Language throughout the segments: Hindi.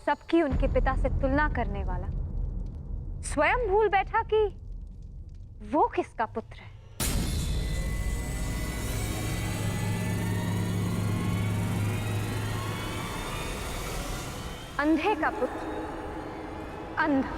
सबकी उनके पिता से तुलना करने वाला स्वयं भूल बैठा कि वो किसका पुत्र है। अंधे का पुत्र अंधा।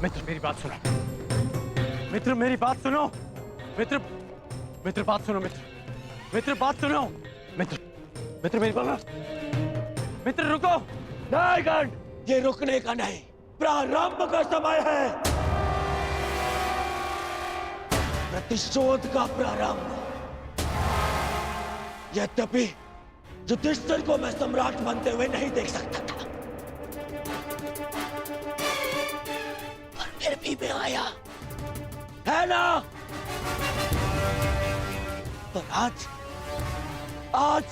मित्र मेरी बात सुनो, मित्र मेरी बात सुनो, मित्र मित्र बात सुनो, मित्र मित्र बात सुनो, मित्र मित्र मेरी बात, मित्र रुको। नहीं गण, ये रुकने का नहीं, प्रारंभ का समय है, प्रतिशोध का प्रारंभ। यद्यपि युधिष्ठिर को मैं सम्राट बनते हुए नहीं देख सकता था, फिर भी मैं आया, है ना? पर आज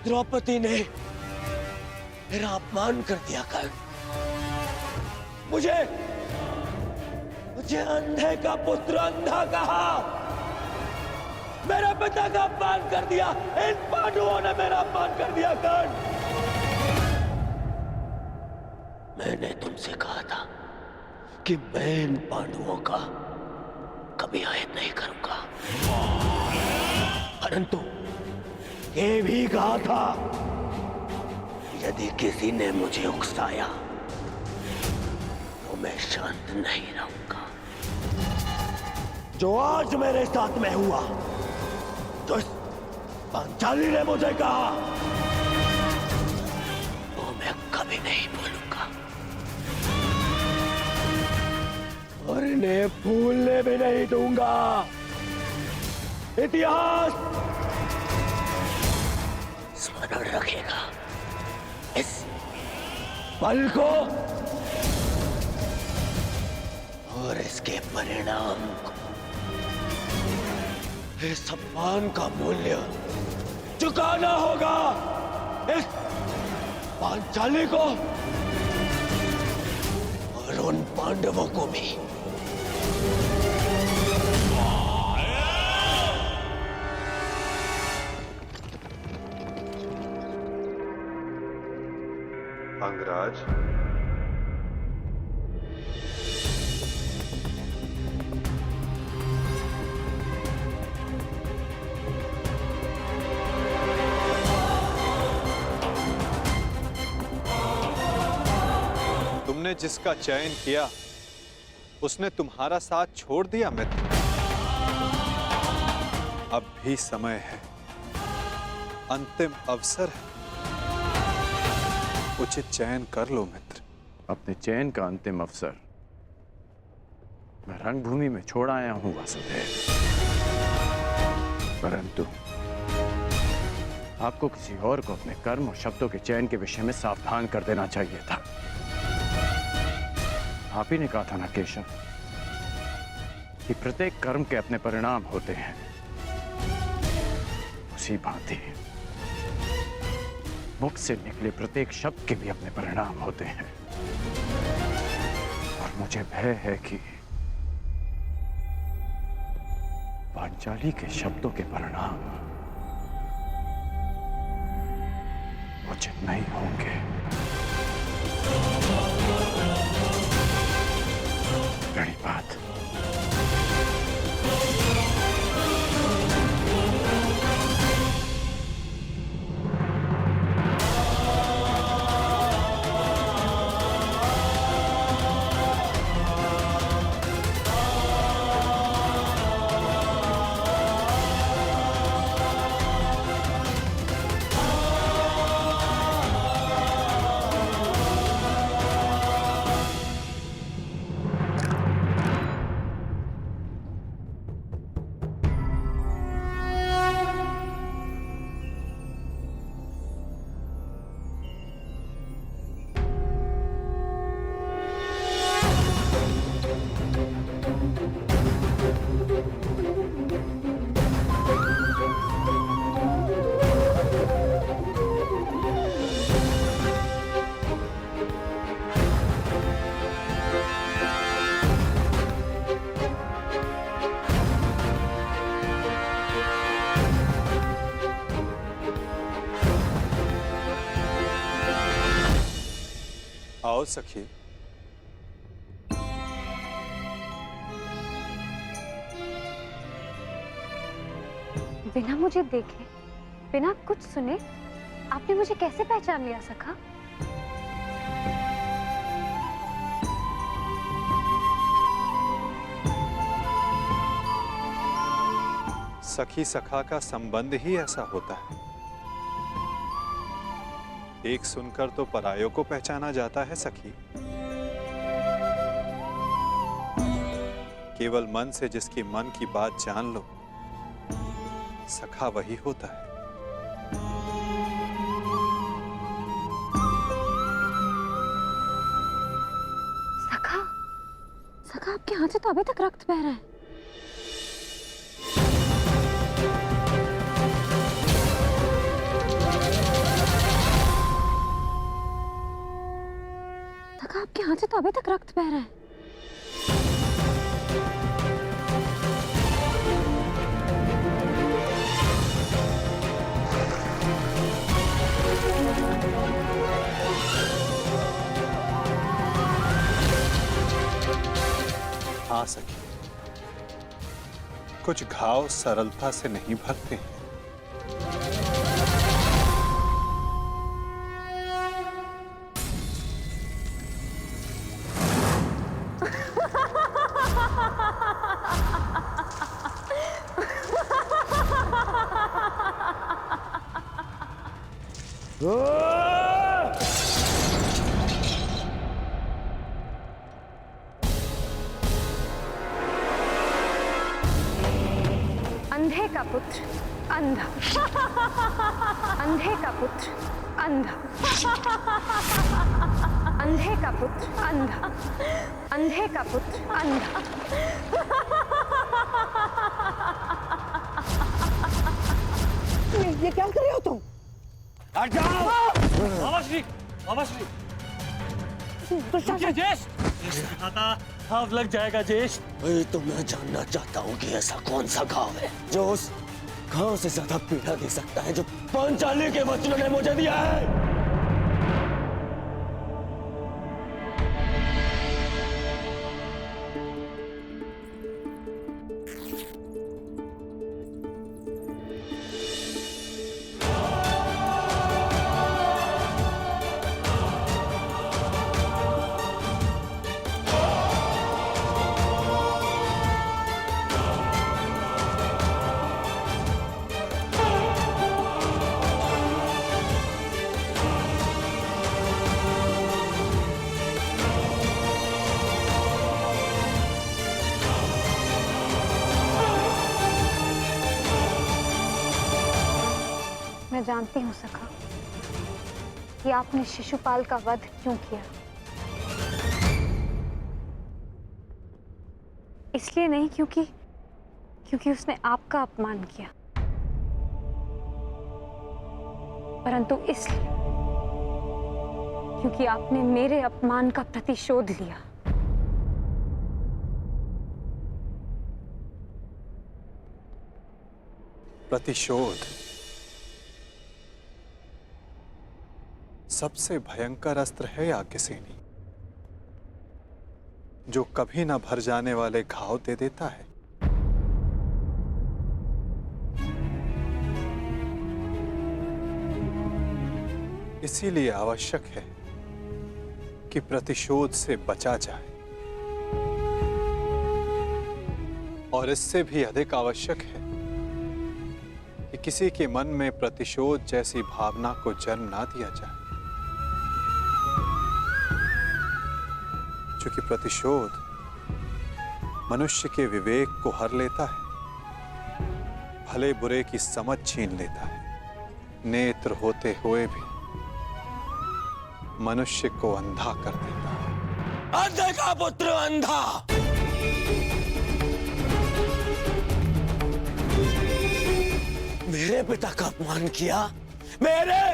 द्रौपदी ने मेरा अपमान कर दिया। कर्ण, मुझे अंधे का पुत्र अंधा कहा, मेरे पिता का अपमान कर दिया, इन पांडवों ने मेरा अपमान कर दिया। कर्ण, मैंने तुमसे कहा था कि मैं इन पांडवों का कभी आयत नहीं करूंगा, परंतु ये भी कहा था यदि किसी ने मुझे उकसाया तो मैं शांत नहीं रहूंगा। जो आज मेरे साथ में हुआ, जो इस पांचाली ने मुझे कहा, वो मैं कभी नहीं भूलूंगा और इन्हें भूलने भी नहीं दूंगा। इतिहास स्मरण रखेगा इस पल को और इसके परिणाम को। इस सम्मान का मूल्य चुकाना होगा इस पांचाली को और उन पांडवों को भी। अंगराज, तुमने जिसका चयन किया उसने तुम्हारा साथ छोड़ दिया मित्र। अब भी समय है, अंतिम अवसर है, उचित चयन कर लो मित्र। अपने चयन का अंतिम अवसर मैं रंगभूमि में छोड़ आया हूं वासुदेव, परंतु आपको किसी और को अपने कर्म और शब्दों के चयन के विषय में सावधान कर देना चाहिए था। आप ही ने कहा था ना केशव कि प्रत्येक कर्म के अपने परिणाम होते हैं, उसी भांति मुख से निकले प्रत्येक शब्द के भी अपने परिणाम होते हैं। और मुझे भय है कि पांचाली के शब्दों के परिणाम उचित नहीं होंगे। बड़ी बात। आओ सखी। बिना मुझे देखे, बिना कुछ सुने आपने मुझे कैसे पहचान लिया सखा? सखी सखा का संबंध ही ऐसा होता है। एक सुनकर तो परायों को पहचाना जाता है सखी। केवल मन से जिसकी मन की बात जान लो, सखा वही होता है। सखा, सखा आपके हाथ से तो अभी तक रक्त बह रहा है। सखा आपके हाथ से तो अभी तक रक्त बह रहा है। हाँ सखी, कुछ घाव सरलता से नहीं भरते हैं। अंधे का पुत्र अंधा, अंधे का पुत्र अंधा, अंधे का पुत्र अंधा, अंधे का पुत्र अंधा। ये क्या कर रहे हो तुम? हट जाओ! बाबा श्री! बाबा श्री! रुकिए ज्येष्ठ! घाव लग जाएगा ज्येष्ठ। वही तो मैं जानना चाहता हूँ कि ऐसा कौन सा घाव है जो उस घाव से ज्यादा पीड़ा दे सकता है जो पांचाली के वचनों ने मुझे दिया है। मैं जानती हूँ सखा कि आपने शिशुपाल का वध क्यों किया। इसलिए नहीं क्योंकि उसने आपका अपमान किया, परंतु इसलिए क्योंकि आपने मेरे अपमान का प्रतिशोध लिया। प्रतिशोध सबसे भयंकर अस्त्र है याज्ञसेनी, जो कभी ना भर जाने वाले घाव दे देता है। इसीलिए आवश्यक है कि प्रतिशोध से बचा जाए, और इससे भी अधिक आवश्यक है कि किसी के मन में प्रतिशोध जैसी भावना को जन्म ना दिया जाए, क्योंकि प्रतिशोध मनुष्य के विवेक को हर लेता है, भले बुरे की समझ छीन लेता है, नेत्र होते हुए भी मनुष्य को अंधा कर देता है। अंधे का पुत्र अंधा। मेरे पिता का अपमान किया, मेरे,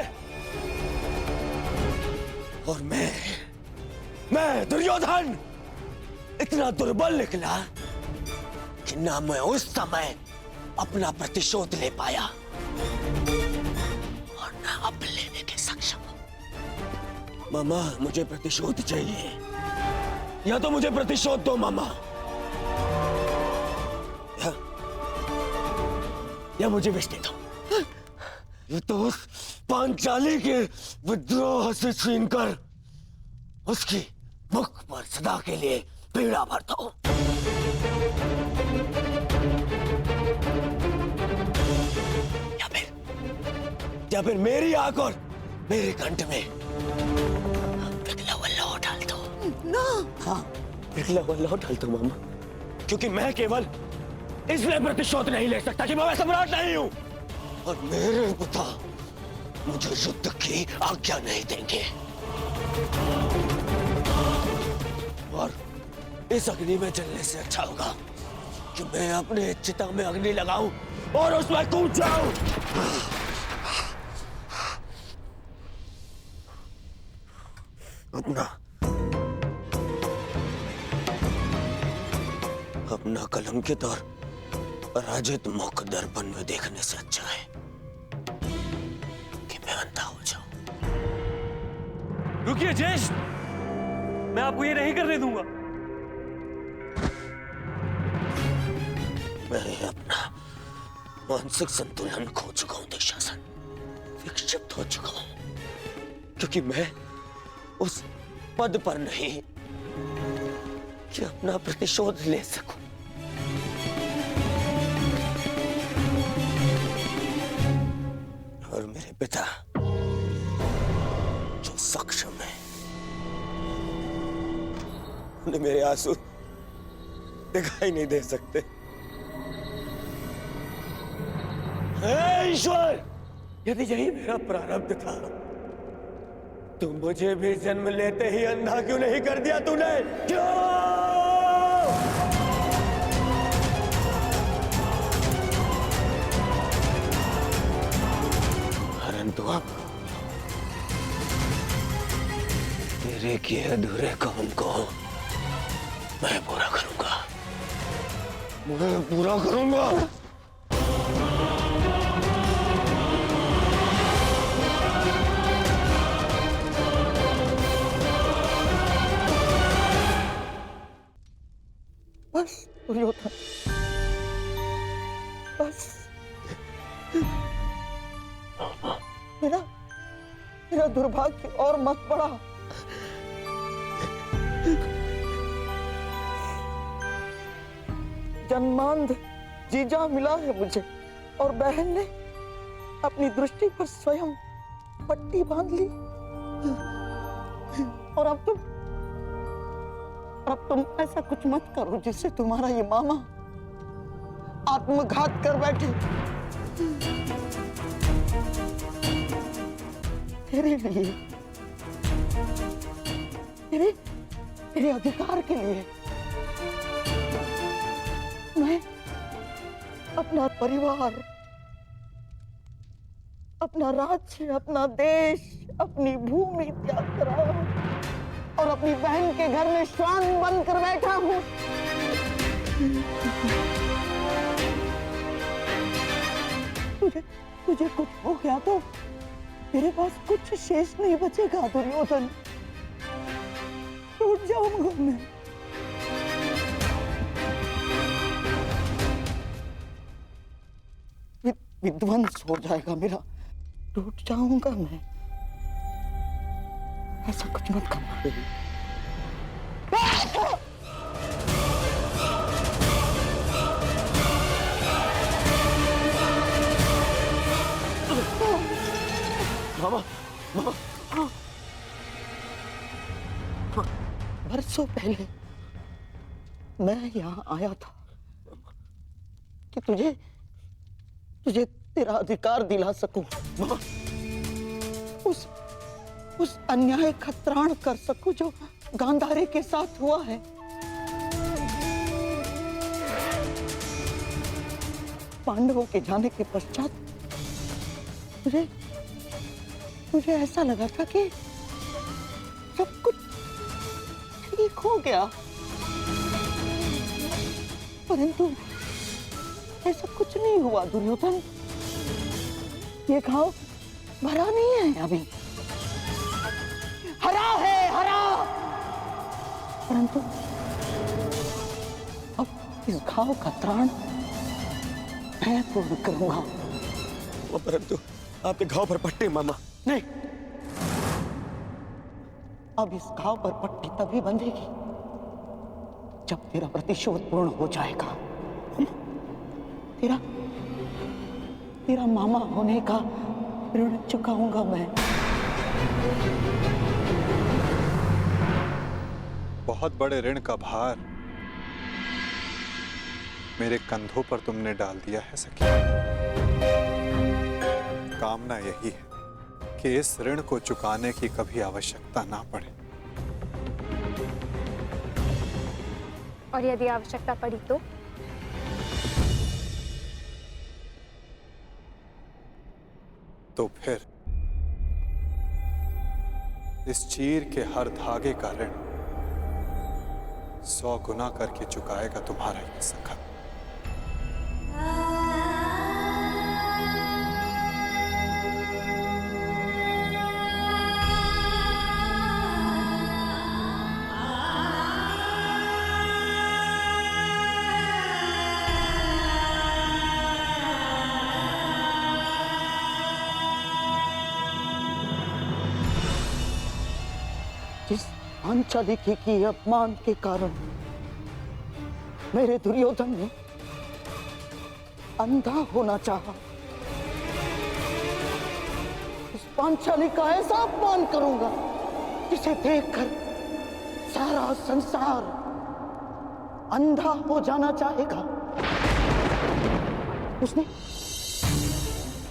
और मैं दुर्योधन इतना दुर्बल निकला कि ना मैं उस समय अपना प्रतिशोध ले पाया और ना अब लेने के सक्षम हूं। मामा, मुझे प्रतिशोध चाहिए, या तो मुझे प्रतिशोध दो मामा, या मुझे बेच दे दो। ये तो उस पांचाली के विद्रोह से छीनकर उसकी मुख पर सदा के लिए पीड़ा भरता हूं। या फिर मेरी आंख और मेरे कंठ में पिघला हुआ लौह डाल दो ना। हाँ, पिघला हुआ लौह डाल दो मामा, क्योंकि मैं केवल इसलिए प्रतिशोध नहीं ले सकता कि मैं सम्राट नहीं हूं, और मेरे पिता मुझे युद्ध की आज्ञा नहीं देंगे। और इस अग्नि में जलने से अच्छा होगा कि मैं अपने चिता में अग्नि लगाऊं और उसमें कूद जाऊं। अपना कलंकित और पराजित मुख दर्पण में देखने से अच्छा है कि मैं अंधा हो जाऊं। रुकिए ज्येष्ठ, मैं आपको ये नहीं करने दूंगा। मैं अपना मानसिक संतुलन खो चुका हूं दुशासन, विक्षिप्त हो चुका हूं, क्योंकि मैं उस पद पर नहीं कि अपना प्रतिशोध ले सकूं। और मेरे पिता जो सक्षम है, उन्हें मेरे आंसू दिखाई नहीं दे सकते। हे ईश्वर, यदि यही मेरा प्रारब्ध था तो मुझे भी जन्म लेते ही अंधा क्यों नहीं कर दिया तूने? क्यों? परंतु अब तेरे किए अधूरे काम को मैं पूरा करूंगा, मैं पूरा करूंगा। बस दुर्योधन, बस। मेरा दुर्भाग्य और मत बढ़ा। जन्मांध जीजा मिला है मुझे, और बहन ने अपनी दृष्टि पर स्वयं पट्टी बांध ली, और अब तुम ऐसा कुछ मत करो जिससे तुम्हारा ये मामा आत्मघात कर बैठे। तेरे लिए, तेरे तेरे अधिकार के लिए मैं अपना परिवार, अपना राज्य, अपना देश, अपनी भूमि त्याग कर आया हूं और अपनी बहन के घर में श्वान बनकर बैठा हूं। तुझे तुझे कुछ हो गया तो तेरे पास कुछ शेष नहीं बचेगा दुर्योधन। टूट जाऊंगा मैं। विध्वंस हो जाएगा मेरा, टूट जाऊंगा मैं। ऐसा कुछ मत करना बेबी। मामा, मामा, बरसों पहले मैं यहाँ आया था कि तुझे तुझे तेरा अधिकार दिला सकूं। मामा, उस अन्याय का त्राण कर सकूं जो गांधारी के साथ हुआ है। पांडवों के जाने के पश्चात मुझे ऐसा लगा था कि सब कुछ ठीक हो गया, परंतु ऐसा कुछ नहीं हुआ दुर्योधन। ये घाव भरा नहीं है अभी, हरा है, हरा। परंतु अब इस घाव का त्राण मैं पूर्ण करूंगा। परंतु आपके घाव पर पट्टी मामा। नहीं, अब इस घाव पर पट्टी तभी बंधेगी जब तेरा प्रतिशोध पूर्ण हो जाएगा। तेरा मामा होने का ऋण चुकाऊंगा मैं। बहुत बड़े ऋण का भार मेरे कंधों पर तुमने डाल दिया है सखी। कामना यही है कि इस ऋण को चुकाने की कभी आवश्यकता ना पड़े। और यदि आवश्यकता पड़ी तो फिर इस चीर के हर धागे का ऋण 100 गुना करके चुकाएगा तुम्हारा ये सखा। जिस पांचालिकी की अपमान के कारण मेरे दुर्योधन ने अंधा होना चाहा, उस पांचाली का ऐसा अपमान करूंगा जिसे देखकर सारा संसार अंधा हो जाना चाहेगा।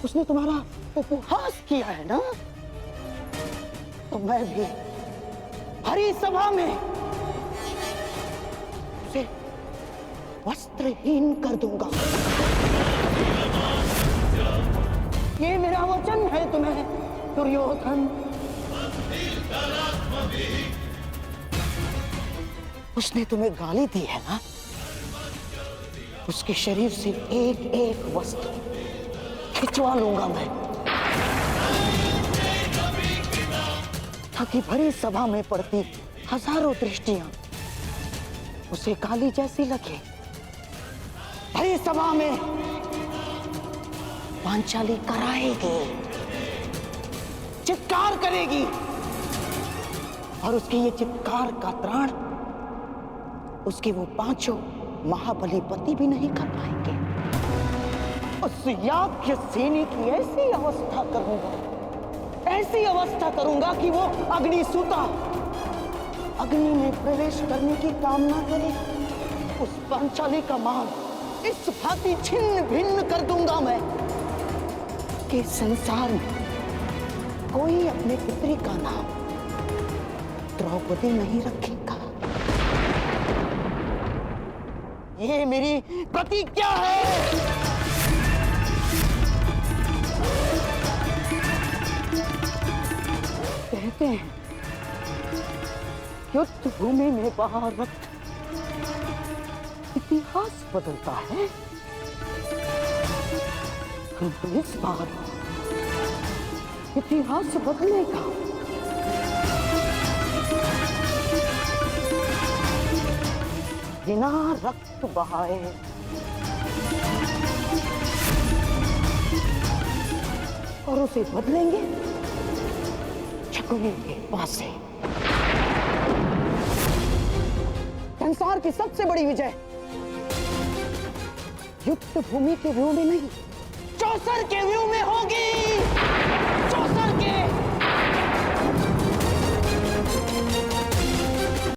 उसने तुम्हारा उपहास किया है ना, तो मैं भी हरी सभा में उसे वस्त्रहीन कर दूंगा। ये मेरा वचन है तुम्हें दुर्योधन। उसने तुम्हें गाली दी है ना, उसके शरीर से एक एक वस्त्र खिंचवा लूंगा मैं, ताकि भरी सभा में पड़ती हजारों दृष्टियां उसे काली जैसी लगे। भरी सभा में पांचाली कराएगी, चित्कार करेगी, और उसके ये चित्कार का त्राण उसके वो 5 महाबली पति भी नहीं कर पाएंगे। उस याज्ञ सेनी की ऐसी अवस्था करूंगा, ऐसी अवस्था करूंगा कि वो अग्निसूता अग्नि में प्रवेश करने की कामना करे। उस पांचाली का मान इस भांति छिन्न भिन्न कर दूंगा मैं कि संसार में कोई अपने पुत्री का नाम द्रौपदी नहीं रखेगा। ये मेरी प्रतिज्ञा है। कहते हैं युद्ध भूमि में भारत इतिहास बदलता है। इस बार इतिहास बदलेगा। बिना रक्त बहाए और उसे बदलेंगे शकुनी के पास से। संसार की सबसे बड़ी विजय युद्ध भूमि के व्यू में नहीं, चौसर के व्यू में होगी।